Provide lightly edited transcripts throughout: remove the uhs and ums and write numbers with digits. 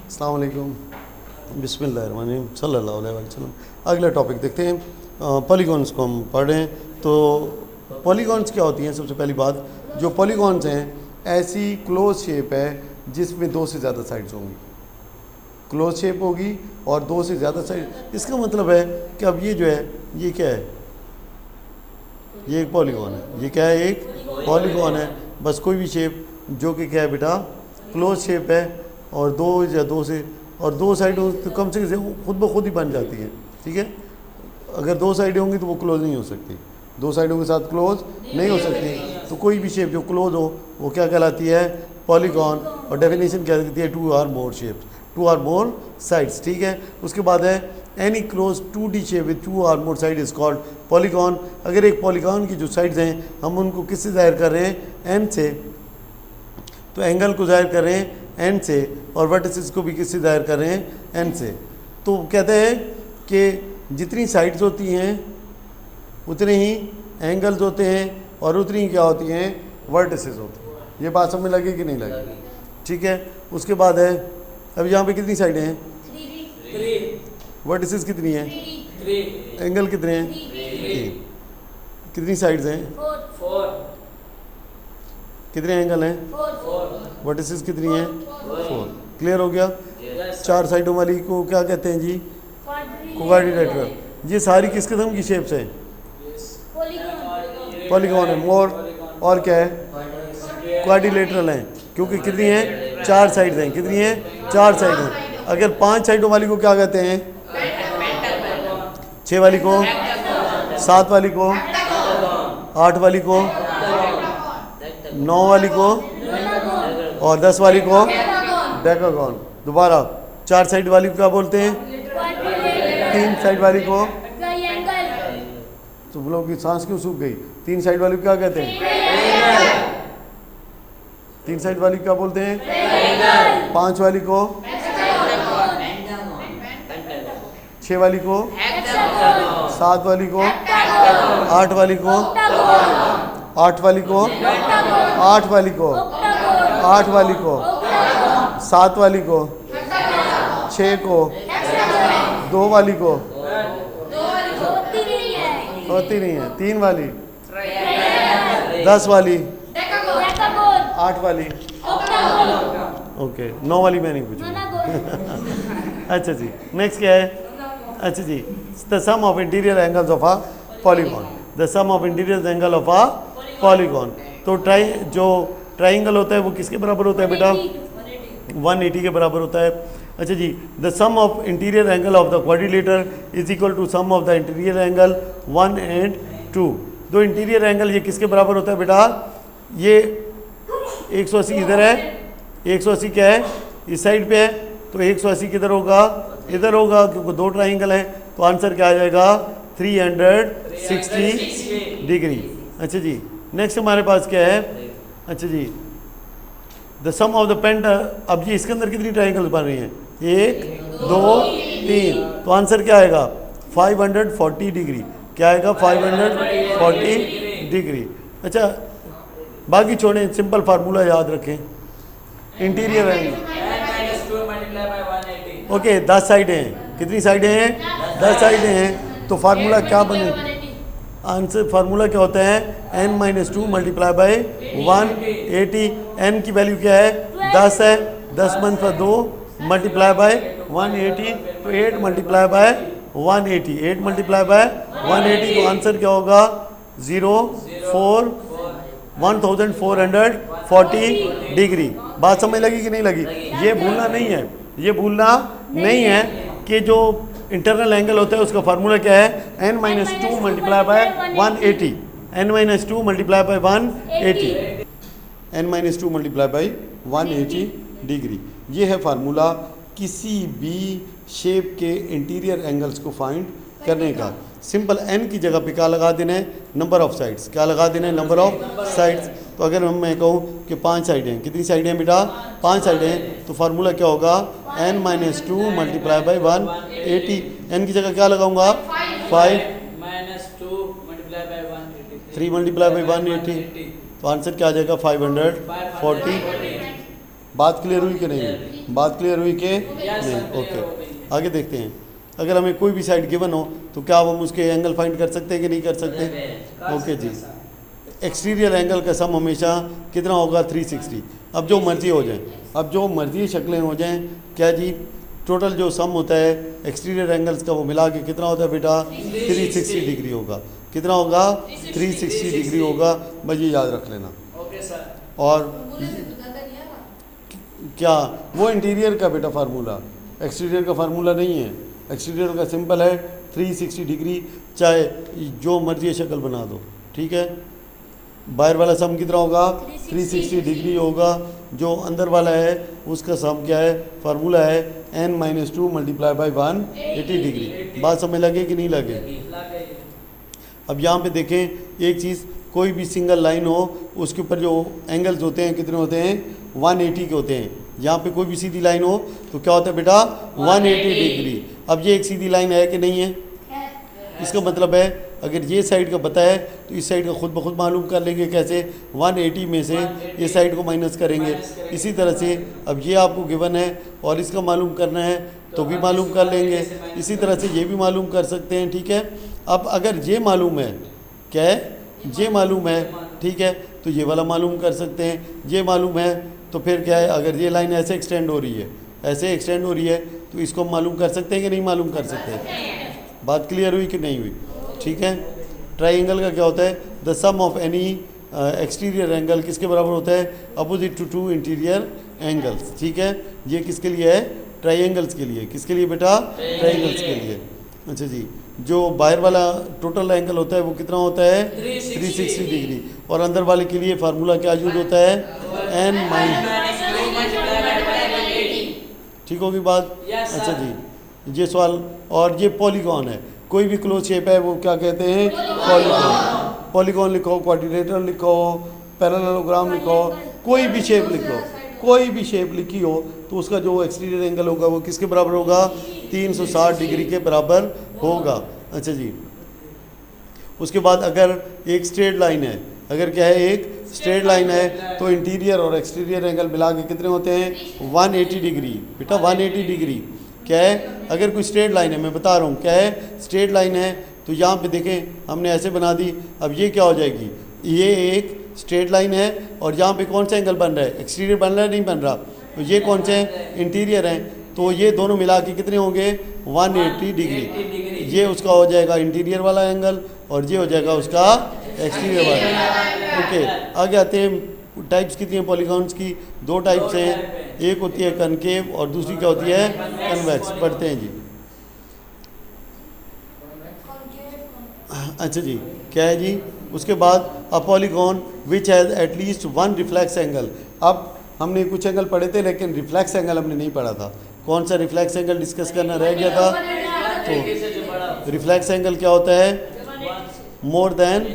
अस्सलाम वालेकुम, बिस्मिल्लाहिर्रहमानिर्रहीम, सल्लल्लाहु अलैहि वसल्लम। अगला टॉपिक देखते हैं। पॉलीगॉन्स को हम पढ़ रहे हैं। तो पॉलीगॉन्स क्या होती हैं? सबसे पहली बात, जो पॉलीगॉन्स हैं ऐसी क्लोज शेप है जिसमें दो से ज़्यादा साइड्स होंगी। क्लोज शेप होगी और दो से ज़्यादा साइड। इसका मतलब है कि अब ये जो है ये क्या है? ये एक पॉलीगॉन है। ये क्या है? एक पॉलीगॉन है। बस कोई भी शेप जो कि क्या है बेटा, क्लोज शेप है और दो या दो से और दो साइडों तो कम से कम खुद ब खुद ही बन जाती है। ठीक है, अगर दो साइडें होंगी तो वो क्लोज नहीं हो सकती, दो साइडों के साथ क्लोज नहीं हो सकती। तो कोई भी शेप जो क्लोज हो वो क्या कहलाती है? पॉलीगॉन। और डेफिनेशन क्या कहती है? Two or more shapes, two or more sides. ठीक है, उसके बाद है any close 2D shape with two or more side is called polygon. अगर एक पॉलीगॉन की जो साइड्स हैं हम उनको किससे जाहिर कर रहे हैं? एन से। तो एंगल को जाहिर कर रहे हैं एन से और वर्टिसेस को भी किससे जाहिर कर रहे हैं? एन से। तो कहते हैं कि जितनी साइड्स होती हैं उतने ही एंगल्स होते हैं और उतनी ही क्या होती हैं? वर्टिसेस होती हैं। ये बात समझ लगी कि नहीं लगी? ठीक है, उसके बाद है अब यहाँ पे कितनी साइडें हैं? वर्टिसेस कितनी हैं? एंगल कितने हैं? 3। कितनी साइड्स हैं? 4। कितने एंगल हैं? 4। वर्टिसेस कितनी हैं? 4। क्लियर हो गया? चार साइडों वाली को क्या कहते हैं जी? क्वाड्रिलेटरल। ये सारी किस किस्म की शेप्स हैं? पॉलीगॉन है। मोर और क्या है? क्वाड्रिलेटरल हैं, क्योंकि कितनी हैं? 4 साइड्स हैं। कितनी हैं? 4 साइड हैं। अगर 5 साइडों वाली को क्या कहते हैं? 6 वाली को, 7 वाली को, 8 वाली को, 9 वाली को और 10 वाली को डेकागॉन। दोबारा 4 साइड वाली को क्या बोलते हैं? 3 साइड वाली को, तो लोगों की सांस क्यों सूख गई? 3 साइड वाली को क्या कहते हैं? 3 साइड वाली को क्या बोलते हैं? 5 वाली को, 6 वाली को, 7 वाली को, 8 वाली को, 8 वाली को, 8 वाली को, 8 वाली को, 7 वाली को, 6 को, 2 वाली को, होती नहीं है, 3 वाली, 10 वाली, 8 वाली, ओके, 9 वाली मैं नहीं पूछूंगा। अच्छा जी, नेक्स्ट क्या है? अच्छा जी, the sum of interior angles of a polygon. The sum of interior angle of a polygon. तो जो ट्राइंगल होता है वो किसके बराबर होता है बेटा? 180 के बराबर होता है। अच्छा जी, the sum of interior angle of the quadrilateral is equal to sum of the interior angle 1 and 2। दो इंटीरियर एंगल ये किसके बराबर होता है बेटा? ये 180 इधर है, 180 क्या है? इस साइड पे है, तो 180 किधर होगा? इधर होगा, क्योंकि दो ट्राइंगल हैं। तो आंसर क्या आ जाएगा? 360 डिग्री। अच्छा जी, नेक्स्ट हमारे पास क्या है? अच्छा जी, the sum of the paint. अब जी इसके अंदर कितनी ट्राइंगल्स बन रही हैं? 1 2 3। तो आंसर क्या आएगा? 540 डिग्री। क्या आएगा? 540 डिग्री। अच्छा, बाकी छोड़ें, सिंपल फार्मूला याद रखें। इंटीरियर एंगल ओके, 10 साइडें हैं। कितनी साइडें हैं? 10 साइडें हैं। तो फार्मूला क्या बने? आंसर फार्मूला क्या होता है? n-2 multiply by 180। n की वैल्यू क्या है? 10 है। 10 - 2 मल्टीप्लाई बाई 180, तो 8 मल्टीप्लाई बाय 180, 8 मल्टीप्लाई बाय 180। तो आंसर क्या होगा? 1440 डिग्री। बात समझ लगी कि नहीं लगी? ये भूलना नहीं है, ये भूलना नहीं है कि जो इंटरनल एंगल होता है उसका फार्मूला क्या है? n-2 multiply by 180, n-2 multiply by 180, n-2 multiply by 180 degree. ये है फार्मूला किसी भी शेप के इंटीरियर एंगल्स को फाइंड करने का। सिंपल n की जगह पे क्या लगा देना है? Number of sides. क्या लगा देना है? Number of sides. तो अगर मैं कहूँ कि 5 साइडें हैं, कितनी साइडें हैं बेटा? 5 साइडें हैं। तो फार्मूला क्या होगा? n-2 multiply by 180। n की जगह क्या लगाऊंगा? 5 3 मल्टीप्लाई बाई 180। तो आंसर क्या आ जाएगा? 540 बात क्लियर हुई कि नहीं हुई? बात क्लियर हुई कि नहीं? ओके, आगे देखते हैं। अगर हमें कोई भी साइड गिवन हो तो क्या हम उसके एंगल फाइंड कर सकते हैं कि नहीं कर सकते? ओके जी, एक्सटीरियर एंगल का सम हमेशा कितना होगा? 360। अब जो मर्जी हो जाए, अब जो मर्जी शक्लें हो जाएं, क्या जी टोटल जो सम होता है एक्सटीरियर एंगल्स का वो मिला के कितना होता है बेटा? 360 डिग्री होगा। कितना होगा? 360 डिग्री होगा। बस ये याद रख लेना। और क्या वो इंटीरियर का बेटा फार्मूला, एक्सटीरियर का फार्मूला नहीं है। एक्सटीरियर का सिंपल है 360 डिग्री, चाहे जो मर्जी शक्ल बना दो, ठीक है। बाहर वाला सम कितना होगा? 360 डिग्री होगा। जो अंदर वाला है उसका सम क्या है? फार्मूला है n-2 मल्टीप्लाई बाई 180 डिग्री। बात समझ लगे कि नहीं लगे? अब यहाँ पे देखें एक चीज़, कोई भी सिंगल लाइन हो उसके ऊपर जो एंगल्स होते हैं कितने होते हैं? 180 के होते हैं। यहाँ पे कोई भी सीधी लाइन हो तो क्या होता है बेटा? 180 डिग्री। अब ये एक सीधी लाइन है कि नहीं है? इसका मतलब है अगर ये साइड का पता है तो इस साइड का खुद ब खुद मालूम कर लेंगे। कैसे? 180 में से ये साइड को माइनस करेंगे। इसी तरह से अब ये आपको गिवन है और इसका मालूम करना है तो भी मालूम कर लेंगे। इसी तरह से ये भी मालूम कर सकते हैं, ठीक है। अब अगर ये मालूम है, क्या है? ये मालूम है, ठीक है, तो ये वाला मालूम कर सकते हैं। ये मालूम है तो फिर क्या है? अगर ये लाइन ऐसे एक्सटेंड हो रही है, ऐसे एक्सटेंड हो रही है तो इसको हम मालूम कर सकते हैं कि नहीं मालूम कर सकते हैं? बात क्लियर हुई कि नहीं हुई? ठीक है। ट्राइंगल का क्या होता है? The sum of any exterior angle किसके बराबर होता है? Opposite to two interior angles, ठीक है। ये किसके लिए है? ट्राइंगल्स के लिए। किसके लिए बेटा? ट्राइंगल्स के लिए। अच्छा जी, जो बाहर वाला टोटल एंगल होता है वो कितना होता है? 360 डिग्री। और अंदर वाले के लिए फार्मूला क्या यूज होता है? n-, ठीक होगी बात? अच्छा जी, ये सवाल। और ये पॉलीगॉन है, कोई भी क्लोज शेप है वो क्या कहते हैं? पॉलीगॉन। पॉलीगॉन लिखो, क्वाड्रिलेटरल लिखो, पैरेललोग्राम लिखो, कोई भी शेप लिखो, कोई भी शेप लिखी हो तो उसका जो एक्सटीरियर एंगल होगा वो किसके बराबर होगा? 360 डिग्री के बराबर होगा। अच्छा जी, उसके बाद अगर एक स्ट्रेट लाइन है, अगर क्या है? एक स्ट्रेट लाइन है तो इंटीरियर और एक्सटीरियर एंगल मिला के कितने होते हैं? 180 डिग्री बेटा, 180 डिग्री। क्या है? अगर कोई स्ट्रेट लाइन है, मैं बता रहा हूँ क्या है? स्ट्रेट लाइन है तो यहाँ पे देखें हमने ऐसे बना दी। अब ये क्या हो जाएगी? ये एक स्ट्रेट लाइन है और यहाँ पे कौन सा एंगल बन रहा है? एक्सटीरियर बन रहा है, नहीं बन रहा? तो ये कौन से हैं? इंटीरियर हैं। तो ये दोनों मिला के कितने होंगे? 180 डिग्री। ये उसका हो जाएगा इंटीरियर वाला एंगल और ये हो जाएगा उसका एक्सटीरियर वाला। ओके, आगे आते हैं। टाइप्स कितनी हैं पॉलीगॉन्स की? 2 टाइप्स हैं। एक होती है कनकेव और दूसरी क्या होती है? कन्वेक्स। पढ़ते हैं जी। अच्छा जी, क्या है जी? उसके बाद a polygon which has at least 1 reflex angle. अब हमने कुछ एंगल पढ़े थे लेकिन रिफ्लेक्स एंगल हमने नहीं पढ़ा था। कौन सा रिफ्लेक्स एंगल डिस्कस करना रह गया था? तो रिफ्लेक्स एंगल क्या होता है? More than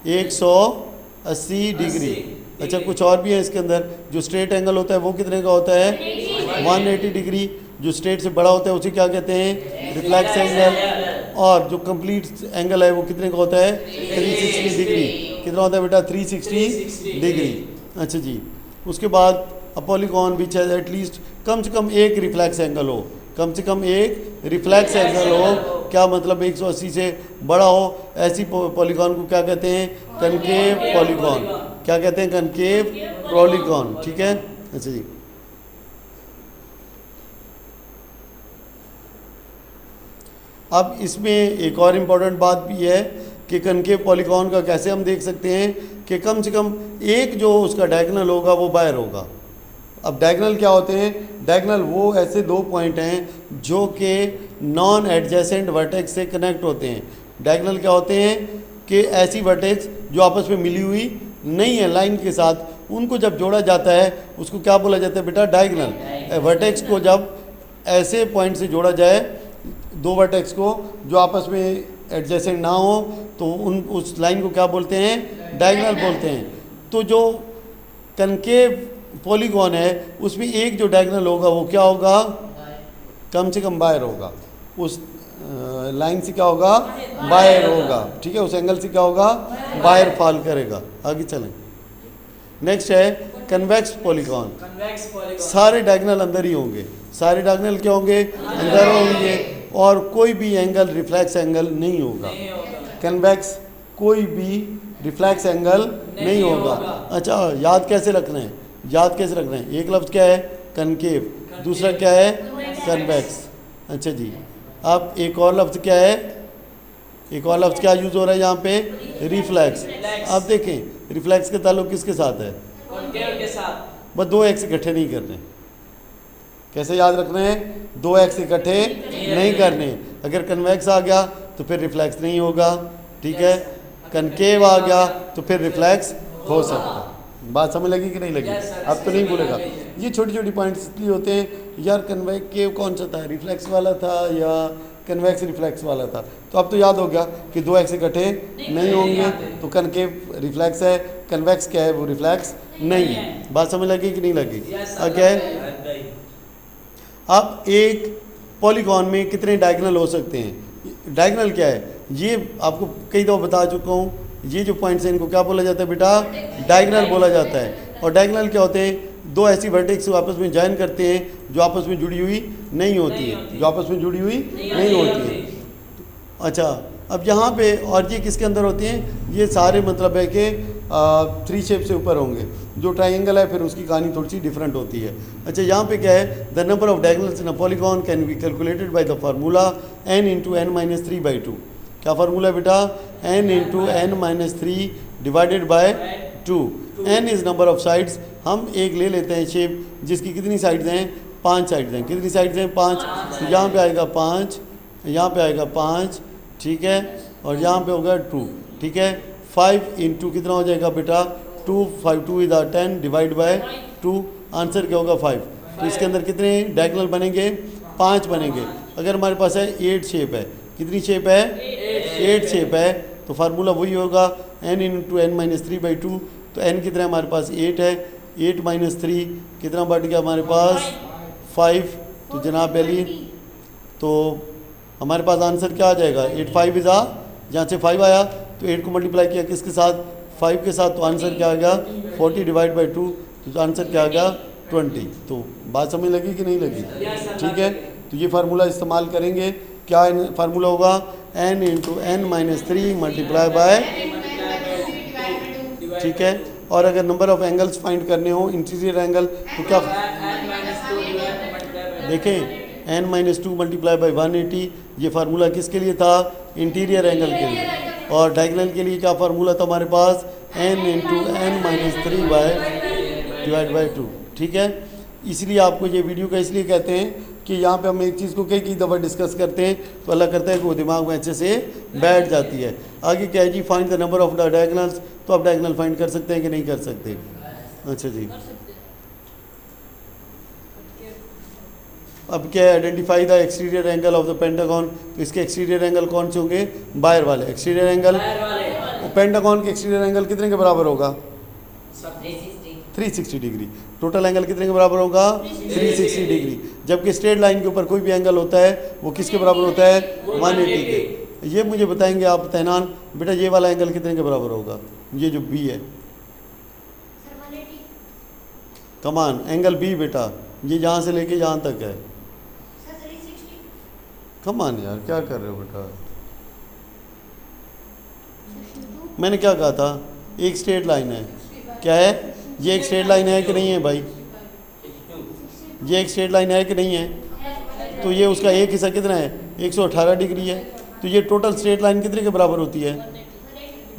180 degree. अच्छा, कुछ और भी है इसके अंदर। जो स्ट्रेट एंगल होता है वो कितने का होता है? 180 डिग्री। जो स्ट्रेट से बड़ा होता है उसे क्या कहते हैं? Reflex angle. और जो कंप्लीट एंगल है वो कितने का होता है? 360 डिग्री। कितना होता है बेटा? 360 डिग्री। अच्छा जी, उसके बाद a polygon which has at least, कम से कम एक रिफ्लेक्स एंगल हो, कम से कम एक रिफ्लेक्स एंगल हो। क्या मतलब? 180 से बड़ा हो। ऐसी पॉलीगॉन को क्या कहते हैं? Concave polygon. क्या कहते हैं? कनकेव पॉलीगॉन, ठीक है। अच्छा जी, अब इसमें एक और इम्पॉर्टेंट बात भी है कि कनकेव पॉलीगॉन का कैसे हम देख सकते हैं कि कम से कम एक जो उसका डायगोनल होगा वो बाहर होगा। अब डायगोनल क्या होते हैं? डायगोनल वो ऐसे 2 पॉइंट हैं जो कि नॉन एडजेसेंट वर्टेक्स से कनेक्ट होते हैं। डायगोनल क्या होते हैं? कि ऐसी वर्टेक्स जो आपस में मिली हुई नहीं है लाइन के साथ, उनको जब जोड़ा जाता है उसको क्या बोला जाता है बेटा? डायगोनल। वर्टेक्स को जब ऐसे पॉइंट से जोड़ा जाए, 2 वर्टेक्स को जो आपस में एडजेसेंट ना हो, तो उस लाइन को क्या बोलते हैं? डायगोनल बोलते हैं। तो जो कनकेव पॉलीगॉन है उसमें एक जो डायगोनल होगा वो क्या होगा? कम से कम बाहर होगा। उस लाइन से क्या होगा? बाहर होगा, ठीक है। उस एंगल से क्या होगा? बाहर फॉल करेगा। आगे चलें। नेक्स्ट है कन्वेक्स पॉलीगॉन। कन्वेक्स पॉलीगॉन सारे डायगोनल अंदर ही होंगे, सारे डायगोनल क्या होंगे, अंदर होंगे, और कोई भी एंगल रिफ्लेक्स एंगल नहीं होगा। नहीं होगा। कन्वेक्स कोई भी रिफ्लेक्स एंगल नहीं होगा। अच्छा, याद कैसे रखना है, याद कैसे रखना है, एक लफ्ज़ क्या है कनकेव, दूसरा क्या है कन्वेक्स। अच्छा जी, अब एक और लफ्ज़ क्या है, एक और लफ्ज़ क्या यूज़ हो रहा है यहाँ पे, रिफ्लेक्स। अब देखें रिफ्लेक्स का ताल्लुक किसके साथ है, कॉन्केव के साथ। बस दो एक्स इकट्ठे नहीं करने। कैसे याद रखना है, दो एक्स इकट्ठे नहीं करने। अगर कन्वेक्स आ गया तो फिर रिफ्लेक्स नहीं होगा, ठीक है, कनकेव आ गया तो फिर रिफ्लेक्स हो सकता है। बात समझ लगी कि नहीं लगी, अब तो नहीं भूलेगा। ये छोटी छोटी पॉइंट्स इसलिए होते हैं, यार कन्वेक्टिव कौन सा था, रिफ्लेक्स वाला था या कन्वेक्स रिफ्लेक्स वाला था, तो अब तो याद हो गया कि दो एक्स इकट्ठे नहीं होंगे, तो कनकेव रिफ्लेक्स है, कन्वेक्स क्या है वो रिफ्लेक्स नहीं है। बात समझ लगी कि नहीं लगी। अब क्या है, अब एक पॉलीगॉन में कितने डायगोनल हो सकते हैं, डायगोनल क्या है ये आपको कई दफ़ा बता चुका हूँ। ये जो पॉइंट्स हैं इनको क्या बोला जाता है बेटा, डायगोनल बोला जाता है। और डायगोनल क्या होते हैं, दो ऐसी वर्टेक्स आपस में जॉइन करते हैं जो आपस में जुड़ी हुई नहीं होती है, जो आपस में जुड़ी हुई नहीं होती है। अच्छा, अब यहाँ पे और ये किसके अंदर होते हैं, ये सारे मतलब है कि थ्री शेप से ऊपर होंगे। जो ट्राइंगल है फिर उसकी कहानी थोड़ी सी डिफरेंट होती है। अच्छा, यहाँ पे क्या है, the number of diagonals in a polygon can be calculated by the formula n into n minus 3/2। क्या फार्मूला है बेटा, n into n minus 3 divided by 2। n is number of sides. हम एक ले लेते हैं शेप जिसकी कितनी साइड्स हैं, 5 साइड्स हैं। कितनी साइड्स हैं, 5। तो यहाँ पे आएगा 5, यहाँ पे आएगा 5, ठीक है, और यहाँ पे होगा 2, ठीक है। 5 इंटू कितना हो जाएगा बेटा, 2, 5 2 इज 10 डिवाइड बाय 2, आंसर क्या होगा 5। तो इसके अंदर कितने डायगोनल बनेंगे, 5 बनेंगे। अगर हमारे पास है 8 शेप है, कितनी शेप है, 8 शेप है, तो फार्मूला वही होगा n इंटू n माइनस 3/2। तो n कितना है हमारे पास 8 है, 8 माइनस 3 कितना बढ़ गया हमारे पास 5। तो जनाब अली, तो हमारे पास आंसर क्या आ जाएगा, 8 5 इज़ जहाँ से 5 आया तो 8 को मल्टीप्लाई किया किसके साथ, 5 के साथ, तो आंसर क्या आ गया 40 डिवाइड बाई 2, तो आंसर क्या आ गया 20। तो बात समझ लगी कि नहीं लगी, ठीक है। तो ये फार्मूला इस्तेमाल करेंगे, क्या फार्मूला होगा, n into n minus 3 multiply by, ठीक है। और अगर नंबर ऑफ एंगल्स फाइंड करने हो इंटीरियर एंगल, तो क्या देखें, n माइनस 2 मल्टीप्लाई बाई 180, ये फार्मूला किसके लिए था, इंटीरियर एंगल के लिए। और डायगोनल के लिए क्या फार्मूला था हमारे पास, n into n minus 3 by divide by 2, ठीक है। इसलिए आपको ये वीडियो का इसलिए कहते हैं कि यहाँ पे हम एक चीज़ को कई दफ़ा डिस्कस करते हैं तो अल्लाह करता है कि वो दिमाग में अच्छे से बैठ जाती है। आगे क्या है जी, find the number of the diagonals, तो आप डायगोनल फाइंड कर सकते हैं कि नहीं कर सकते। अच्छा जी, अब क्या है, identify the exterior angle of the pentagon. तो इसके एक्सटीरियर एंगल कौन से होंगे, बाहर वाले एक्सटीरियर एंगल। पेंटागन के एक्सटीरियर एंगल कितने के बराबर होगा, 360 डिग्री। टोटल एंगल कितने के बराबर होगा, 360 डिग्री। जबकि स्ट्रेट लाइन के ऊपर कोई भी एंगल होता है वो किसके बराबर होता है, 180 के। ये मुझे बताएंगे आप तैनान, बेटा ये वाला एंगल कितने के बराबर होगा, ये जो बी है, कमान एंगल बी बेटा, ये यहाँ से लेके यहाँ तक है। कमान यार क्या कर रहे हो बेटा, मैंने क्या कहा था, एक स्ट्रेट लाइन है, क्या है, ये एक स्ट्रेट लाइन है कि नहीं है भाई, ये एक स्ट्रेट लाइन है कि नहीं है। तो ये उसका एक हिस्सा कितना है, 118 डिग्री है। तो ये टोटल स्ट्रेट लाइन कितने के बराबर होती है,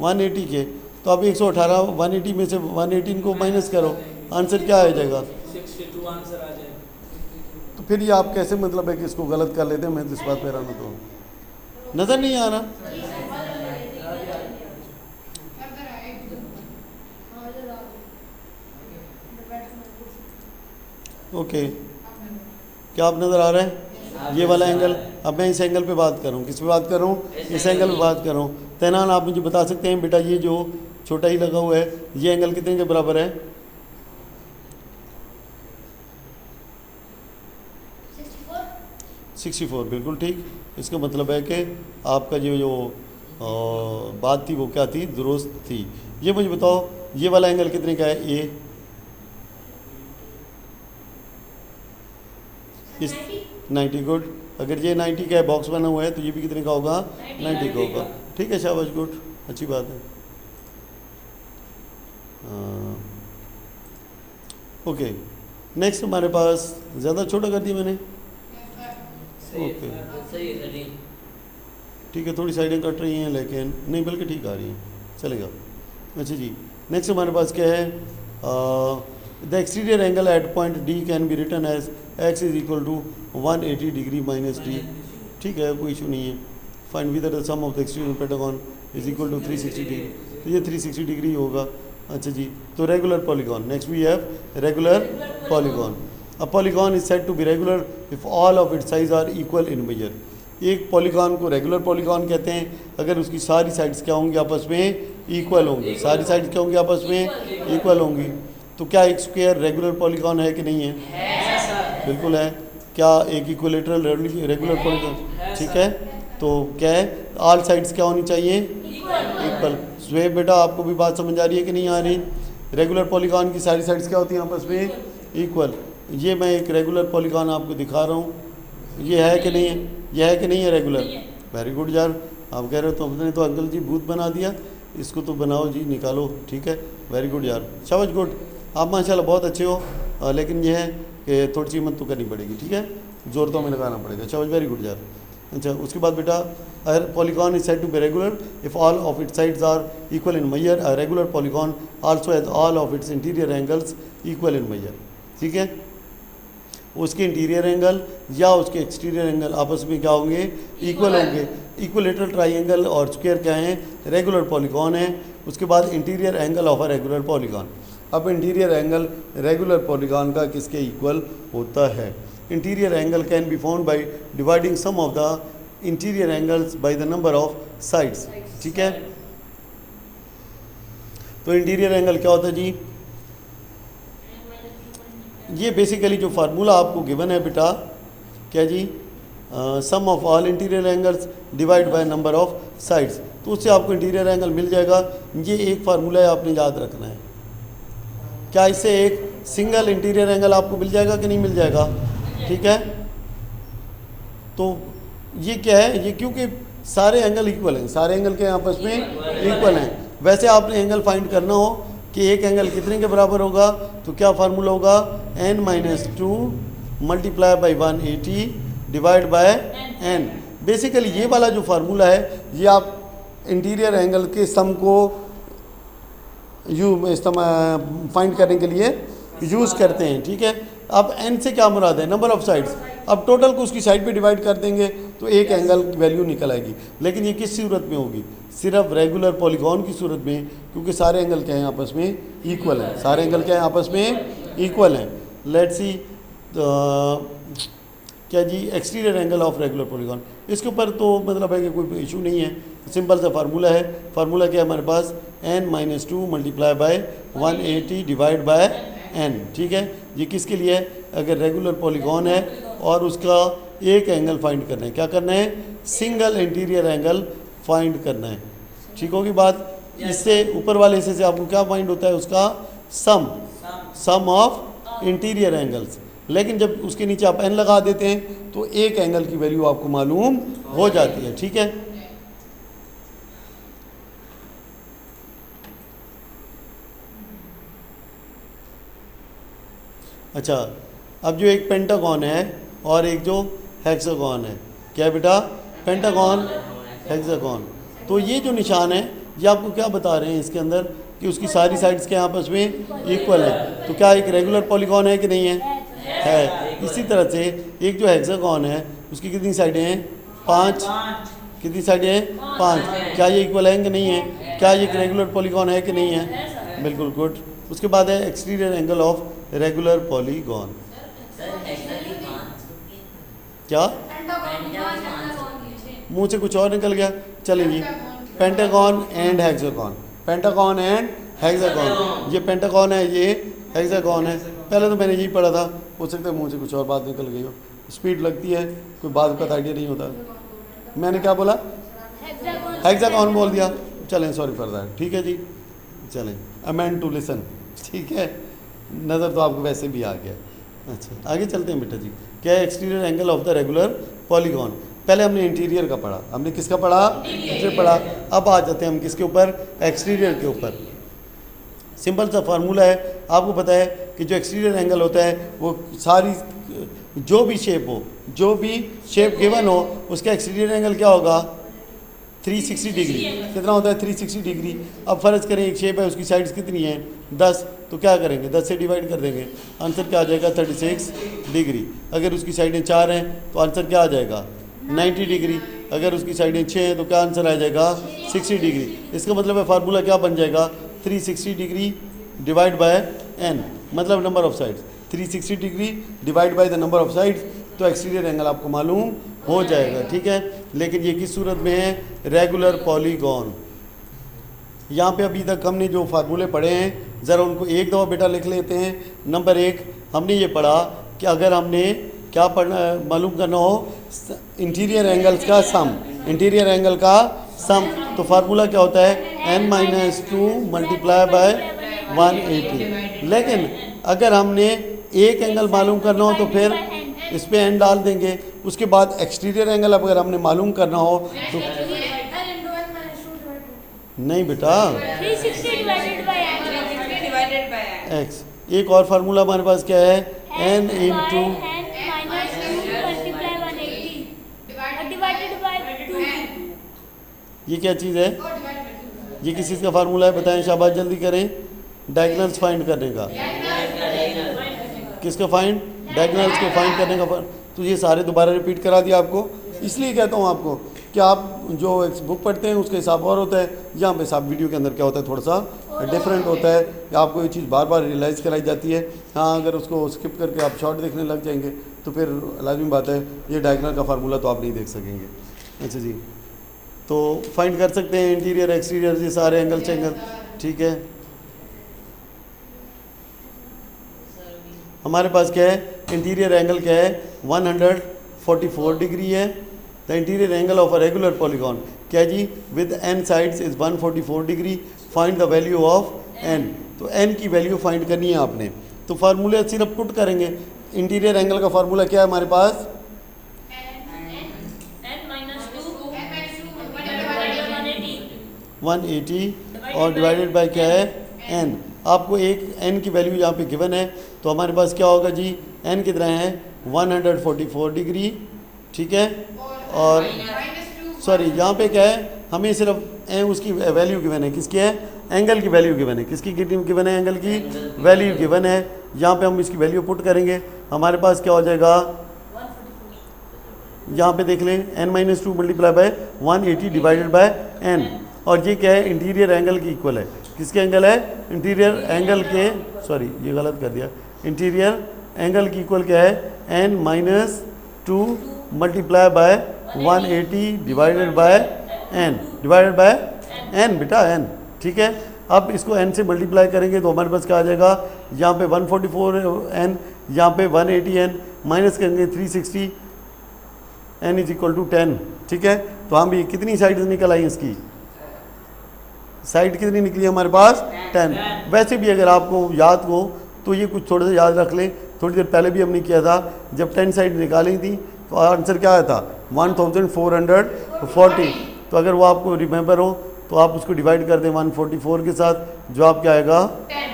180 के। तो आप 118 180 में से 118 को माइनस करो, आंसर क्या आ जाएगा, 62 आंसर आ जाएगा। तो फिर ये आप कैसे मतलब है कि इसको गलत कर लेते हैं, मैं इस बात पर रहना तो नज़र नहीं आ रहा। ओके, क्या आप नज़र आ रहे हैं, ये वाला एंगल। अब मैं इस एंगल पे बात कर रहा हूँ, किस पे बात कर रहा हूँ, इस एंगल पे बात कर रहा हूँ। तैनान आप मुझे बता सकते हैं बेटा, ये जो छोटा ही लगा हुआ है ये एंगल कितने के बराबर है, 64, बिल्कुल ठीक। इसका मतलब है कि आपका जो बात थी वो क्या थी, दुरुस्त थी। ये मुझे बताओ, ये वाला एंगल कितने का है, ए, इस 90 गुड। अगर ये 90 का बॉक्स बना हुआ है तो ये भी कितने का होगा? 90 का होगा। ठीक है, शाबाश, गुड, अच्छी बात है। ओके, नेक्स्ट हमारे पास ज़्यादा छोटा कर दिया मैंने। ओके, सही है सर। ठीक है, थोड़ी साइडें कट रही हैं लेकिन नहीं, बल्कि ठीक आ रही हैं, चलेगा। अच्छा जी, नेक्स्ट हमारे पास क्या है? The exterior angle at point D can be written as x is equal to 180 degree minus D. ठीक है, कोई इशू नहीं है। Find with the sum of the exterior pentagon is equal to 360 degree, तो ये 360 डिग्री होगा। अच्छा जी, तो regular polygon, next we have regular polygon. A polygon is said to be regular if all of its साइज are equal in major. एक polygon को regular polygon कहते हैं अगर उसकी सारी साइड्स क्या होंगी? आपस में इक्वल होंगी। सारी साइड्स क्या होंगी? आपस में इक्वल होंगी। तो क्या एक स्क्वायर रेगुलर पॉलीगॉन है कि नहीं है? बिल्कुल है। क्या एक इक्विलेटरल रेगुलर पॉलीगॉन? ठीक है, तो क्या है? ऑल साइड्स क्या होनी चाहिए? इक्वल। स्वेब बेटा, आपको भी बात समझ आ रही है कि नहीं आ रही? रेगुलर पॉलीगॉन की सारी साइड्स क्या होती हैं? आपस में इक्वल। ये मैं एक रेगुलर पॉलीगॉन आपको दिखा रहा हूँ, ये है कि नहीं है? ये है कि नहीं है रेगुलर? वेरी गुड यार, आप कह रहे हो तो अपने तो अंकल जी भूत बना दिया, इसको तो बनाओ जी, निकालो। ठीक है, वेरी गुड यार, शाबाश, गुड, आप माशाल्लाह बहुत अच्छे हो। लेकिन ये है कि थोड़ी सी हिम्मत तो करनी पड़ेगी। ठीक है, जोर तो हमें लगाना पड़ेगा। शाबाश, वेरी गुड यार। अच्छा, उसके बाद बेटा, a polygon is said to be regular if all of its sides are equal in measure. A regular polygon also has all of its interior angles equal in measure. ठीक है, उसके interior angle या उसके exterior angle आपस में क्या होंगे? Equal होंगे। इक्विलेटरल ट्राइंगल और स्क्वायर क्या हैं? रेगुलर पॉलीगॉन है। उसके बाद interior angle of a regular polygon. अब इंटीरियर एंगल रेगुलर पॉलीगॉन का किसके इक्वल होता है? Interior angle can be found by dividing sum of the interior angles by the number of sides. ठीक है, तो इंटीरियर एंगल क्या होता है जी? ये बेसिकली जो फार्मूला आपको गिवन है बेटा, क्या जी? Sum of all interior angles divide by number of sides, तो उससे आपको इंटीरियर एंगल मिल जाएगा। ये एक फार्मूला है, आपने याद रखना है। क्या इससे एक सिंगल इंटीरियर एंगल आपको मिल जाएगा कि नहीं मिल जाएगा? ठीक है, तो ये क्या है? ये क्योंकि सारे एंगल इक्वल हैं, सारे एंगल के आपस में इक्वल हैं। वैसे आपने एंगल फाइंड करना हो कि एक एंगल कितने के बराबर होगा, तो क्या फार्मूला होगा? n-2 multiply by 180 divide by n। Basically ये वाला जो फार्मूला है ये आप इंटीरियर एंगल के सम को फाइंड करने के लिए यूज़ करते हैं। ठीक है, अब n से क्या मुराद है? Number of sides. अब टोटल को उसकी साइड पे डिवाइड कर देंगे तो एक एंगल की वैल्यू निकल आएगी। लेकिन ये किस सूरत में होगी? सिर्फ रेगुलर पॉलीगॉन की सूरत में, क्योंकि सारे एंगल क्या हैं? आपस में इक्वल हैं। सारे एंगल क्या हैं? आपस में इक्वल हैं। लेट्स सी क्या जी? Exterior angle of regular polygon. इसके ऊपर तो मतलब है कि कोई इशू नहीं है, सिंपल सा फार्मूला है। फार्मूला क्या है हमारे पास? n-2 multiply by 180 divide by n। ठीक है, ये किसके लिए है? अगर रेगुलर पॉलीगॉन है और उसका एक एंगल फाइंड करना है। क्या करना है? सिंगल इंटीरियर एंगल फाइंड करना है। ठीक होगी बात? इससे ऊपर वाले हिस्से से आपको क्या फाइंड होता है? उसका सम ऑफ इंटीरियर एंगल्स। लेकिन जब उसके नीचे आप n लगा देते हैं तो एक एंगल की वैल्यू आपको मालूम हो जाती है। ठीक है, अच्छा, अब जो एक पेंटागन है और एक जो हेक्सागन है, क्या बेटा? Pentagon, hexagon. तो ये जो निशान है ये आपको क्या बता रहे हैं इसके अंदर? कि उसकी सारी साइड्स के आपस में इक्वल है। तो क्या एक रेगुलर पॉलीगॉन है कि नहीं है? है। इसी तरह से एक जो हेक्सागन है उसकी कितनी साइडें हैं? 5। कितनी साइडें हैं? 5। क्या ये इक्वल है कि नहीं है? क्या ये एक रेगुलर पॉलीगॉन है कि नहीं है? बिल्कुल, गुड। उसके बाद है exterior angle of regular polygon. क्या मुंह से कुछ और निकल गया? चलेंगे, pentagon and hexagon. Pentagon and hexagon, ये पेंटागन है, ये हेक्सागन है। पहले तो मैंने यही पढ़ा था, हो सकता है मुंह से कुछ और बात निकल गई हो। स्पीड लगती है, कोई बात का आइडिया नहीं होता। मैंने क्या बोला? हेक्सागन बोल दिया। चलें, सॉरी फॉर दैट। ठीक है जी, चलें, अमेंड टू लिसन। ठीक है, नज़र तो आपको वैसे भी आ गया। अच्छा आगे चलते हैं बेटा जी। क्या है exterior angle of the regular polygon? पहले हमने इंटीरियर का पढ़ा, हमने किसका पढ़ा? इंटीरियर पढ़ा। अब आ जाते हैं हम किसके ऊपर? एक्सटीरियर के ऊपर। सिंपल सा फार्मूला है, आपको पता है कि जो एक्सटीरियर एंगल होता है वो सारी जो भी शेप हो, जो भी शेप गिवन हो, उसका एक्सटीरियर एंगल क्या होगा? 360 डिग्री। कितना होता है? 360 डिग्री। अब फ़र्ज़ करें एक शेप है, उसकी साइड्स कितनी हैं? 10। तो क्या करेंगे? 10 से डिवाइड कर देंगे, आंसर क्या आ जाएगा? 36 डिग्री। अगर उसकी साइडें 4 हैं तो आंसर क्या आ जाएगा? 90 डिग्री। अगर उसकी साइडें 6 हैं तो क्या आंसर आ जाएगा? 60 डिग्री। इसका मतलब है फार्मूला क्या बन जाएगा? 360 डिग्री डिवाइड बाय n, मतलब number of sides. 360 degree divide by the number of sides, तो एक्सटीरियर एंगल आपको मालूम हो जाएगा। ठीक है, लेकिन ये किस सूरत में है? Regular polygon. यहाँ पे अभी तक हमने जो फार्मूले पढ़े हैं ज़रा उनको एक दफ़ा बेटा लिख लेते हैं। नंबर 1 हमने ये पढ़ा कि अगर हमने क्या पढ़ना मालूम करना हो? इंटीरियर एंगल्स का सम, इंटीरियर एंगल का सम, तो फार्मूला क्या होता है? n-2 multiply by 180। लेकिन अगर हमने एक एंगल मालूम करना हो तो फिर इस पे n डाल देंगे। उसके बाद एक्सटीरियर एंगल अगर हमने मालूम करना हो तो नहीं बेटा, 360 डिवाइडेड बाय x। एक और फार्मूला हमारे पास क्या है? n into divided by 2। ये क्या चीज़ है? ये किस चीज़ का फार्मूला है? बताएं, शाबाश जल्दी करें। डायगोनल्स फाइंड करने का। किसका फाइंड? डायगोनल्स को फाइंड करने का। तो ये सारे दोबारा रिपीट करा दिया आपको। इसलिए कहता हूँ आपको कि आप जो एक बुक पढ़ते हैं उसका हिसाब और होता है, यहाँ पे साहब वीडियो के अंदर क्या होता है, थोड़ा सा डिफरेंट होता है कि आपको ये चीज़ बार बार रियलाइज़ कराई जाती है। हाँ, अगर उसको स्किप करके आप शॉर्ट देखने लग जाएंगे तो फिर लाजमी बात है ये डायगोनल का फार्मूला तो आप नहीं देख सकेंगे। अच्छा जी, तो फाइंड कर सकते हैं इंटीरियर एक्सटीरियर ये सारे एंगल चेंगल। ठीक है, हमारे पास क्या है? इंटीरियर एंगल क्या है? 144 डिग्री है। The interior angle of a regular polygon क्या जी? With n sides is 144 degree. Find the value of n। तो n की वैल्यू फाइंड करनी है आपने। तो फार्मूले सिर्फ पुट करेंगे। इंटीरियर एंगल का फार्मूला क्या है हमारे पास? n 180 और डिवाइडेड बाय क्या है? n। आपको एक n की वैल्यू यहाँ पे गिवन है, तो हमारे पास क्या होगा जी? n कितना है? 144 डिग्री। ठीक है, और सॉरी यहाँ पे क्या है? हमें सिर्फ उसकी वैल्यू गिवन है। किसकी है? एंगल की वैल्यू गिवन है। किसकी गिवन है? एंगल की वैल्यू गिवन है। यहाँ पे हम इसकी वैल्यू पुट करेंगे, हमारे पास क्या हो जाएगा? यहाँ पे देख लें, n-2 multiply by 180 divided by n। और ये क्या है? इंटीरियर एंगल की इक्वल है। किसके एंगल है? इंटीरियर एंगल के, सॉरी ये गलत कर दिया, इंटीरियर एंगल की इक्वल क्या है? n-2 multiply by 180 divided by n, divided by n बेटा, n। ठीक है, अब इसको n से मल्टीप्लाई करेंगे तो हमारे पास क्या आ जाएगा? यहाँ पे 144n, यहाँ पे 180n, माइनस करेंगे 360, n इज इक्वल टू 10। ठीक है, तो हम भी कितनी साइड निकल आई इसकी? साइड कितनी निकली हमारे पास? 10। वैसे भी अगर आपको याद हो तो ये कुछ थोड़ा सा याद रख लें, थोड़ी देर पहले भी हमने किया था, जब 10 साइड निकाली थी तो आंसर क्या आया था? 1440। तो अगर वो आपको रिमेंबर हो तो आप उसको डिवाइड कर दें 144 के साथ, जो आपका आएगा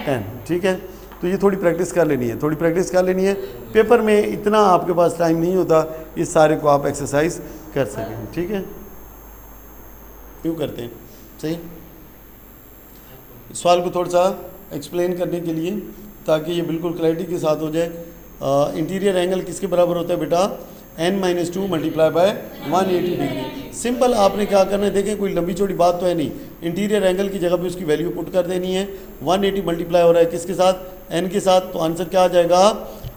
10। ठीक है, तो ये थोड़ी प्रैक्टिस कर लेनी है, थोड़ी प्रैक्टिस कर लेनी है। पेपर में इतना आपके पास टाइम नहीं होता इस सारे को आप एक्सरसाइज कर सकें। ठीक है, क्यों करते हैं? सही, सवाल को थोड़ा सा एक्सप्लेन करने के लिए, ताकि ये बिल्कुल क्लैरिटी के साथ हो जाए। इंटीरियर एंगल किसके बराबर होता है बेटा? n-2 multiply by 180 degree. Simple, आपने क्या करना है, देखें कोई लंबी चौड़ी बात तो है नहीं। इंटीरियर एंगल की जगह पे उसकी वैल्यू पुट कर देनी है। 180 मल्टीप्लाई हो रहा है किसके साथ? n के साथ, तो आंसर क्या आ जाएगा?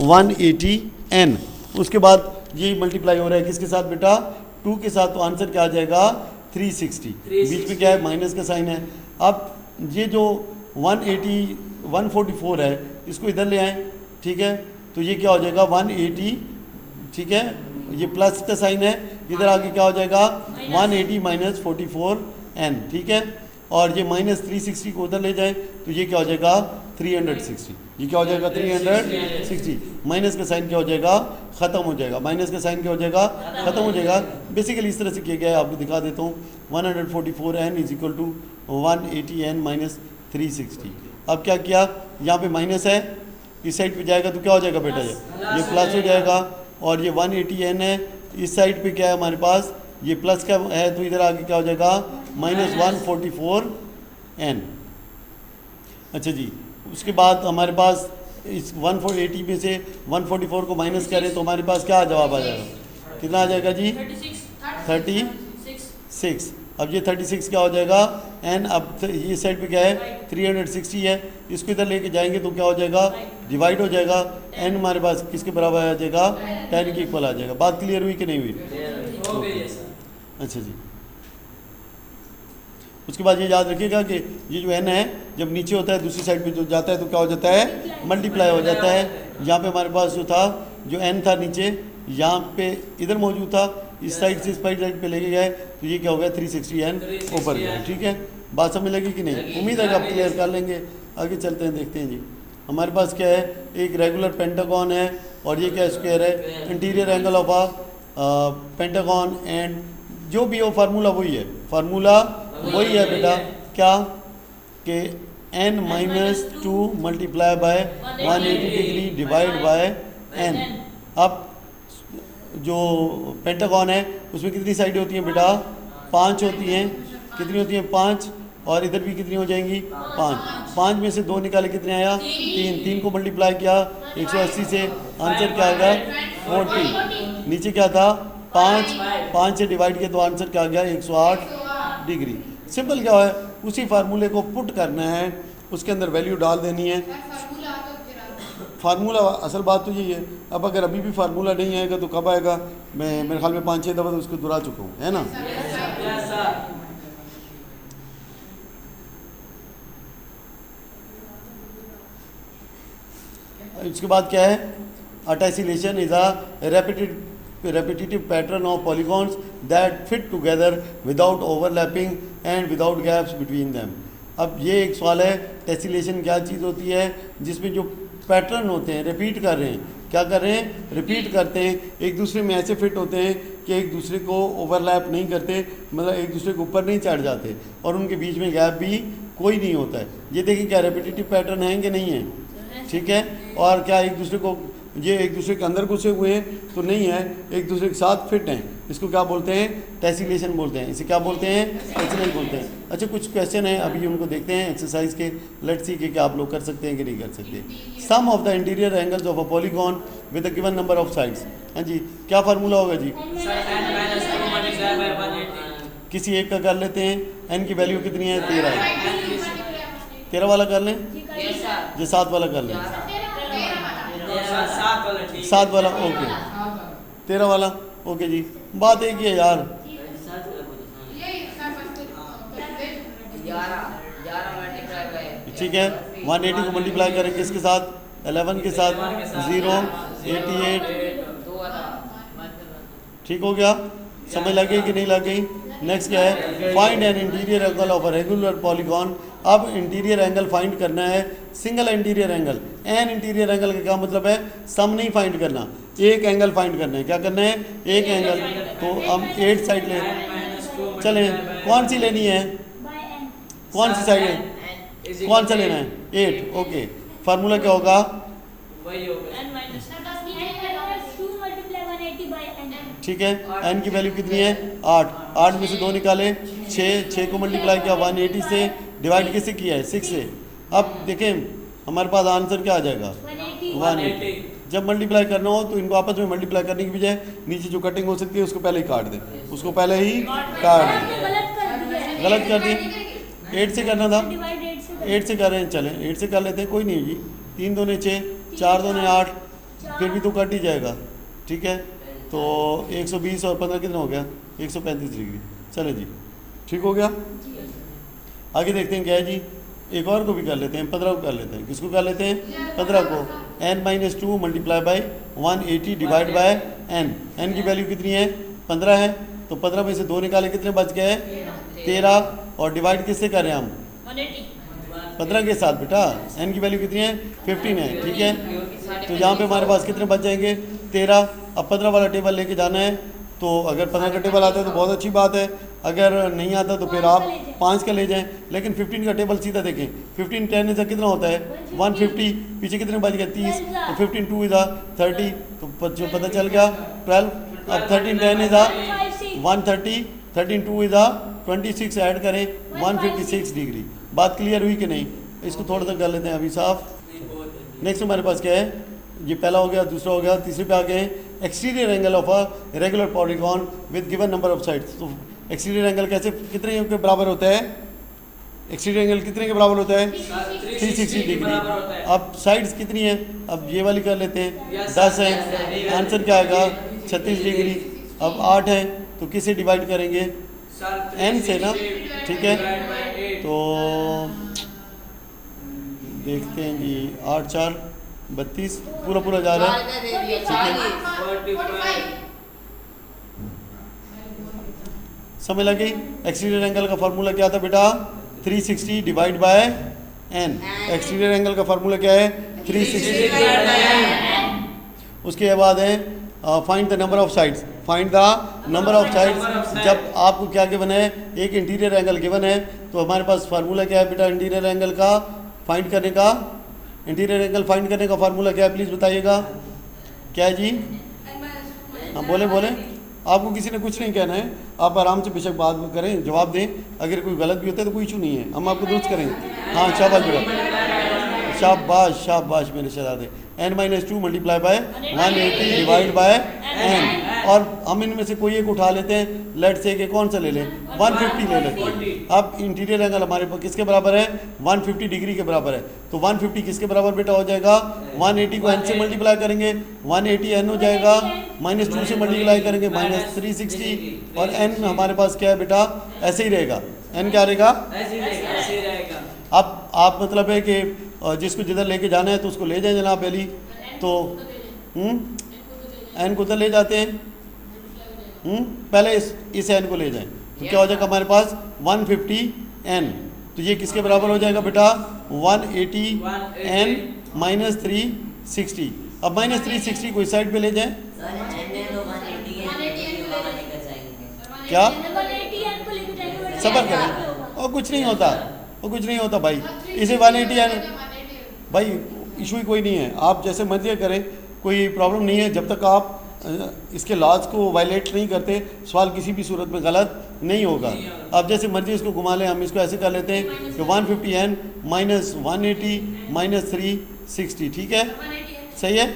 180n। उसके बाद ये मल्टीप्लाई हो रहा है किसके साथ बेटा? 2 के साथ, तो आंसर क्या आ जाएगा? 360। बीच में क्या है? माइनस का साइन है। अब ये जो 144 है इसको इधर ले आएँ। ठीक है, तो ये क्या हो जाएगा? 180। ठीक है, ये प्लस का साइन है, इधर आगे क्या हो जाएगा? 180 माइनस 44n। ठीक है, और ये माइनस 360 को उधर ले जाए तो ये क्या हो जाएगा? 360। ये क्या हो जाएगा 360, माइनस का साइन क्या हो जाएगा ख़त्म हो जाएगा, माइनस का साइन क्या हो जाएगा ख़त्म हो जाएगा। बेसिकली इस तरह से किया गया है, आपको दिखा देता हूँ। 144n is equal to 180n minus 360। अब क्या किया, यहाँ पे माइनस है, इस साइड पे जाएगा तो क्या हो जाएगा बेटा, ये प्लस हो जाएगा। और ये 180n है, इस साइड पे क्या है हमारे पास, ये प्लस का है तो इधर आगे क्या हो जाएगा माइनस 144n। अच्छा जी, उसके बाद हमारे पास इस 180 में से 144 को माइनस करें तो हमारे पास क्या जवाब आ जाएगा, कितना आ जाएगा जी 36। अब ये 36 क्या हो जाएगा n। अब ये साइड पे क्या है 360 है, इसको इधर लेके जाएंगे तो क्या हो जाएगा डिवाइड हो जाएगा। n हमारे पास किसके बराबर आ जाएगा 10 के इक्वल आ जाएगा। बात क्लियर हुई कि नहीं हुई? हो गई है सर। अच्छा जी, उसके बाद ये याद रखिएगा कि ये जो n है जब नीचे होता है दूसरी साइड पे जो जाता है तो क्या हो जाता है मल्टीप्लाई हो जाता है। यहाँ पे हमारे पास जो था जो n था नीचे यहाँ पे इधर मौजूद था, इस साइड से इस साइड पे लेके गए तो ये क्या हो गया 360n ऊपर गया। ठीक है, बात समझ लगी कि नहीं? उम्मीद है कि आप क्लियर कर लेंगे। आगे चलते हैं, देखते हैं जी। हमारे पास क्या है, एक रेगुलर पेंटागन है और ये क्या स्क्वायर है, interior angle of a pentagon and जो भी हो फार्मूला वही है, फार्मूला वही है बेटा, क्या कि n-2 multiply by 180 degree divide by n। अब जो पेंटागन है उसमें कितनी साइडें होती हैं बेटा, 5 होती हैं। कितनी होती हैं 5, और इधर भी कितनी हो जाएंगी 5। 5 में से 2 निकाले कितने आया 3 को मल्टीप्लाई किया 180 से, आंसर क्या आएगा 40। नीचे क्या था 5 से डिवाइड किया तो आंसर क्या आ गया 108 डिग्री। सिंपल क्या है, उसी फार्मूले को पुट करना है, उसके अंदर वैल्यू डाल देनी है। फार्मूला असल बात तो यही है। अब अगर अभी भी फार्मूला नहीं आएगा तो कब आएगा, मैं मेरे ख्याल में 5-6 दफ़ा तो उसको दोहरा चुका हूँ, है ना। इसके बाद क्या है, a tessellation is a repetitive pattern of polygons that fit together without overlapping and without gaps between them। अब ये एक सवाल है, टेसिलेशन क्या चीज़ होती है, जिसमें जो पैटर्न होते हैं रिपीट कर रहे हैं, क्या कर रहे हैं रिपीट करते हैं, एक दूसरे में ऐसे फिट होते हैं कि एक दूसरे को ओवरलैप नहीं करते, मतलब एक दूसरे के ऊपर नहीं चढ़ जाते और उनके बीच में गैप भी कोई नहीं होता है। ये देखिए क्या रेपिटेटिव पैटर्न है कि नहीं है, ठीक है। और क्या एक दूसरे को, ये एक दूसरे के अंदर घुसे हुए हैं तो नहीं है, एक दूसरे के साथ फिट हैं, इसको क्या बोलते हैं टेसिलेशन बोलते हैं। इसे क्या बोलते हैं टेसिलेशन बोलते हैं। अच्छा, कुछ क्वेश्चन है अभी उनको देखते हैं एक्सरसाइज के, लेट्स सी कि क्या आप लोग कर सकते हैं कि नहीं कर सकते। Sum of the interior angles of a polygon with a given number of sides. हाँ जी, क्या फार्मूला होगा जी, किसी एक का कर लेते हैं। एन की वैल्यू कितनी है 13 है, 13 वाला कर लें, जो 7 वाला कर लें, 7 वाला ओके, 13 वाला ओके जी। बात एक ही है यार, ठीक है। 180 को मल्टीप्लाई करें किसके साथ, 11 के साथ, 0 88, ठीक हो गया। समझ लग गई कि नहीं लग गई? नेक्स्ट क्या है, find an interior angle of a regular polygon. अब इंटीरियर एंगल फाइंड करना है, single interior angle. An interior angle का क्या मतलब है, सम नहीं फाइंड करना, एक एंगल फाइंड करना है। क्या करना है, एक एंगल। तो हम 8 साइड ले चले, कौन सी लेनी है, कौन सी साइड है, कौन सा लेना है 8, ओके। फार्मूला क्या होगा, ठीक है। एन की वैल्यू कितनी है 8, 8 में से 2 निकाले 6 को मल्टीप्लाई किया 180 से, डिवाइड किससे किया है 6 से। अब देखें हमारे पास आंसर क्या आ जाएगा 180। जब मल्टीप्लाई करना हो तो इनको आपस में मल्टीप्लाई करने की बजाय नीचे जो कटिंग हो सकती है उसको पहले ही काट दें, उसको पहले ही काट दें। गलत कर दिए, 8 से करना था, 8 से कर रहे हैं, चलें 8 से कर लेते हैं, कोई नहीं जी। 3 दूने 6, 4 दूने 8, फिर भी तो कट ही जाएगा, ठीक है। तो 120 और 15 कितना हो गया 135 डिग्री। चले जी, ठीक हो गया। आगे देखते हैं क्या है जी, एक और को भी कर लेते हैं, 15 को कर लेते हैं। किसको कर लेते हैं 15 को। n-2 multiply by 180 divide by n। n की वैल्यू कितनी है 15 है, तो 15 में से 2 निकाले कितने बच गए 13, और डिवाइड किससे कर रहे हैं हम 15 के साथ बेटा n की वैल्यू कितनी है 15 है, ठीक है। तो यहाँ पे हमारे पास कितने बच जाएंगे 13। अब 15 वाला टेबल लेके जाना है, तो अगर 15 का टेबल आता है तो बहुत अच्छी बात है, अगर नहीं आता तो फिर आप 5 का ले जाएं। लेकिन 15 का टेबल सीधा देखें, 15 10 इज़ कितना होता है 150, पीछे कितने बच गए 30, तो 15 2 इज़ 30, तो जो पता चल गया 12। अब 13 10 इज़ 130, 13 2 इज़ 26, ऐड करें 156 डिग्री। बात क्लियर हुई कि नहीं? इसको थोड़ा सा कर लेते हैं अभी साफ। नेक्स्ट हमारे पास क्या है, ये पहला हो गया, दूसरा हो गया, तीसरे पे आ गए exterior angle of a regular polygon with given number of sides. तो एक्सटीरियर एंगल कैसे कितने के बराबर होता है? एक्सटीरियर एंगल कितने के बराबर होता है 360 डिग्री। अब साइड्स कितनी है? अब ये वाली कर लेते हैं, 10 है, आंसर क्या आएगा 36 डिग्री। अब 8 है तो किसे डिवाइड करेंगे n से ना, ठीक है। तो देखते हैं जी, 8 4 32 पूरा पूरा जा रहा है, ठीक है। समझ लगी? एक्सटीरियर एंगल का फार्मूला क्या था बेटा 360 divide by n। Exterior angle का फार्मूला क्या है 360। उसके बाद है find the number of sides. Find the number of sides, जब आपको क्या गिवन है, एक इंटीरियर एंगल गिवन है, तो हमारे पास फार्मूला क्या है बेटा इंटीरियर एंगल का फाइंड करने का? इंटीरियर एंगल फाइंड करने का फार्मूला क्या है प्लीज़ बताइएगा, क्या है जी? हाँ बोले बोले, आपको किसी ने कुछ नहीं कहना है, आप आराम से बेशक बात करें, जवाब दें। अगर कोई गलत भी होता है तो कोई इशू नहीं है, हम आपको दुरुस्त करेंगे। हाँ शाबाश बेटा, शाबाश शाबाश मेरे शहजादे। n-2 multiply by 180 divide by n। और हम इनमें से कोई एक उठा लेते हैं, लेट से कि कौन सा ले लें 150 ले लेते हैं। अब इंटीरियर एंगल हमारे पास किसके बराबर है 150 डिग्री के बराबर है, तो 150 किसके बराबर बेटा हो जाएगा 180 को n से मल्टीप्लाई करेंगे 180 n हो जाएगा, -2 से मल्टीप्लाई करेंगे -360, और n हमारे पास क्या है बेटा ऐसे ही रहेगा, n क्या रहेगा ऐसे रहेगा। अब आप मतलब है कि जिसको जिधर लेके जाना है तो उसको ले जाए जनाब पहली, तो n को उधर ले जाते हैं, पहले इस n को ले जाएं, तो क्या हो जाएगा हमारे पास 150 n। तो ये किसके बराबर हो जाएगा बेटा 180 n -360। अब -360 को इस साइड पे ले जाएं, क्या सबर करें, और कुछ नहीं होता, और कुछ नहीं होता भाई, इसे 180 n भाई इशू ही कोई नहीं है, आप जैसे मर्जी करें, कोई प्रॉब्लम नहीं है, जब तक आप इसके लॉज को वायलेट नहीं करते सवाल किसी भी सूरत में गलत नहीं होगा। आप जैसे मर्जी इसको घुमा लें, हम इसको ऐसे कर लेते हैं कि 150 n -180 -360, ठीक है सही है,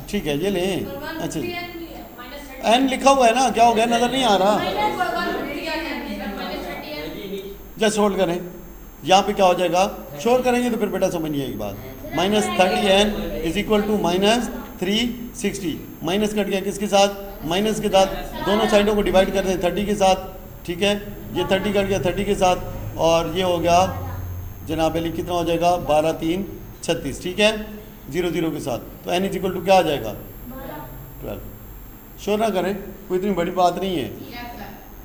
ठीक है ये लें। अच्छा n लिखा हुआ है ना, क्या हो गया नज़र नहीं आ रहा, जस्ट होल्ड करें, यहाँ पे क्या हो जाएगा शोर करेंगे तो फिर बेटा समझ नहीं आएगी बात। -30 n = -360, माइनस कट गया किसके साथ माइनस के साथ, दोनों साइडों को डिवाइड कर दें 30 के साथ, ठीक है ये 30 कट गया 30 के साथ, और ये हो गया जनाब अली कितना हो जाएगा 12 3 36, ठीक है 0 0 के साथ, तो n = क्या आ जाएगा 12। शोर ना करें, कोई इतनी बड़ी बात नहीं है,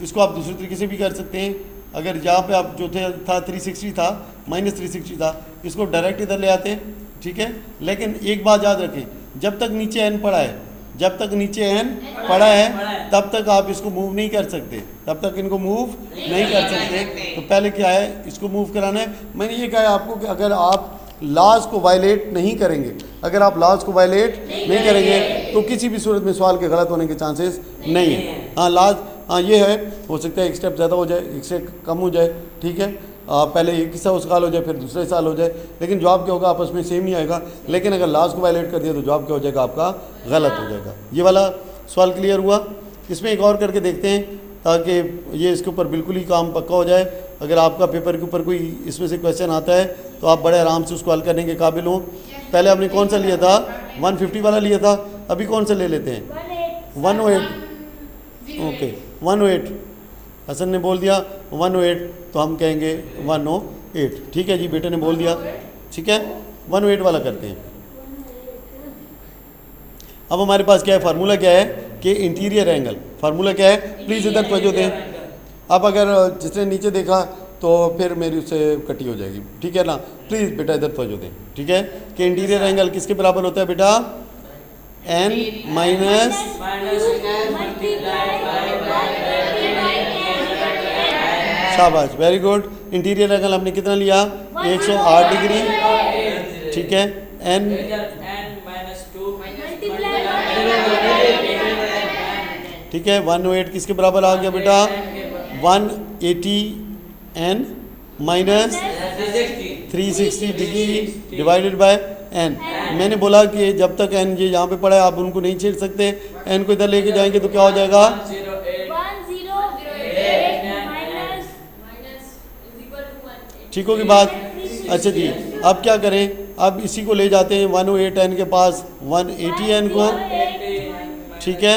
इसको आप दूसरे तरीके से भी कर सकते हैं। अगर यहाँ पे आप जो था 360 था -360 था, इसको डायरेक्ट इधर ले आते हैं, ठीक है। लेकिन एक बात याद रखें, जब तक नीचे n पड़ा है, जब तक नीचे n पड़ा है तब तक आप इसको मूव नहीं कर सकते, तब तक इनको मूव नहीं कर सकते। तो पहले क्या है इसको मूव कराना है। मैंने ये कहा है आपको कि अगर आप लॉज को वायलेट नहीं करेंगे, अगर आप लॉज को वायलेट नहीं करेंगे तो किसी भी सूरत में सवाल के गलत होने के चांसेस नहीं है। हाँ लॉज, हाँ ये है, हो सकता है एक स्टेप ज़्यादा हो जाए, एक से कम हो जाए, ठीक है पहले एक हिस्सा उस साल हो जाए फिर दूसरे साल हो जाए, लेकिन जवाब क्या होगा आपस में सेम ही आएगा। लेकिन अगर लॉज को वायलेट कर दिया तो जवाब क्या हो जाएगा आपका गलत हो जाएगा। ये वाला सवाल क्लियर हुआ। इसमें एक और करके देखते हैं ताकि ये इसके ऊपर बिल्कुल ही काम पक्का हो जाए। अगर आपका पेपर के ऊपर कोई इसमें से क्वेश्चन आता है तो आप बड़े आराम से उसको हल करने के काबिल हों। पहले आपने कौन सा लिया था 150 वाला लिया था, अभी कौन सा ले लेते हैं 108। ओके 108 हसन ने बोल दिया 108, तो हम कहेंगे 108, ठीक है जी बेटे ने बोल दिया, ठीक है 108 वाला करते हैं। अब हमारे पास क्या है फार्मूला क्या है कि इंटीरियर एंगल, फार्मूला क्या है प्लीज़ इधर तवज्जो दें। अब अगर जिसने नीचे देखा तो फिर मेरी उससे कटी हो जाएगी, ठीक है ना। प्लीज़ बेटा इधर तवज्जो दें, ठीक है। कि इंटीरियर एंगल किसके बराबर होता है बेटा, n माइनस शाबाश, वेरी गुड। इंटीरियर एंगल हमने कितना लिया, 108 डिग्री, ठीक है। n ठीक है, 108 किसके बराबर आ गया बेटा, 180 n minus 360 degree divided by n। मैंने बोला कि जब तक n ये यहाँ पे पड़ा है आप उनको नहीं छेड़ सकते, n को इधर लेके जाएंगे तो क्या हो जाएगा, 108 ठीक होगी बात। अच्छा जी, अब क्या करें, अब इसी को ले जाते हैं 108 n के पास 180 n को, ठीक है,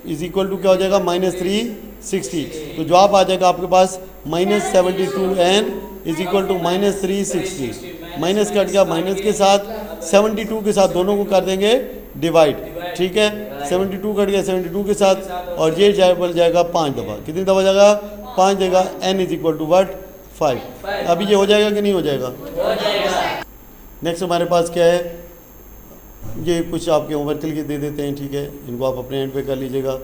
इज इक्वल टू क्या हो जाएगा, -360। तो जवाब आ जाएगा आपके पास -72 n is equal to -360। Minus cut गया, माइनस के साथ 72 के साथ दोनों को कर देंगे डिवाइड, ठीक है। 72 कट गया 72 के साथ, और ये बल जाएगा 5 दफ़ा, कितनी दफ़ा जाएगा, 5 देगा, n is equal to what 5। अभी ये हो जाएगा कि नहीं हो जाएगा। नेक्स्ट हमारे पास क्या है, ये कुछ आपके होमवर्क के लिए दे देते हैं, ठीक है, इनको आप अपने एंड पे कर लीजिएगा।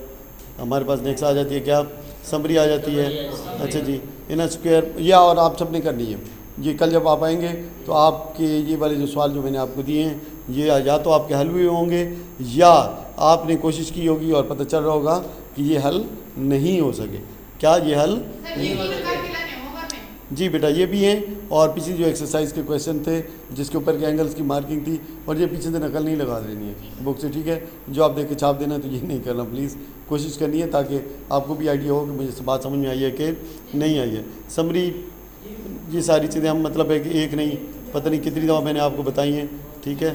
हमारे पास नेक्स्ट आ जाती है क्या, समरी आ जाती है। अच्छा जी, इन स्क्वायर, या और आप सबने करनी है ये, कल जब आप आएंगे तो आपके ये वाले जो सवाल जो मैंने आपको दिए हैं ये या तो आपके हल हुए होंगे या आपने कोशिश की होगी और पता चल रहा होगा कि ये हल नहीं हो सके। क्या ये हल, जी बेटा ये भी हैं, और पीछे जो एक्सरसाइज के क्वेश्चन थे जिसके ऊपर के एंगल्स की मार्किंग थी, और ये पीछे से नकल नहीं लगा देनी है बुक से, ठीक है। जो आप देख के छाप देना तो ये नहीं करना प्लीज़, कोशिश करनी है ताकि आपको भी आइडिया हो कि मुझे बात समझ में आई है कि नहीं आई है। समरी ये सारी चीज़ें हम मतलब है कि एक नहीं पता नहीं कितनी दफ़ा मैंने आपको बताई हैं, ठीक है।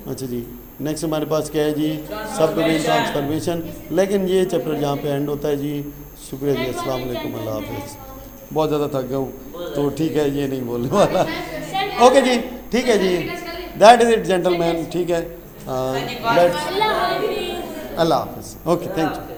अच्छा जी, नेक्स्ट हमारे पास क्या है जी, सब डोमेन ट्रांसफॉर्मेशन। लेकिन ये चैप्टर जहाँ पे एंड होता है जी। शुक्रिया जी, अस्सलाम वालेकुम, अल्लाह हाफ़िज़। बहुत ज़्यादा थक गया हूँ तो ठीक है, ये नहीं बोलने वाला। ओके जी, ठीक है जी, दैट इज़ इट जेंटलमैन, ठीक है। अल्लाह हाफ़िज़, ओके, थैंक यू।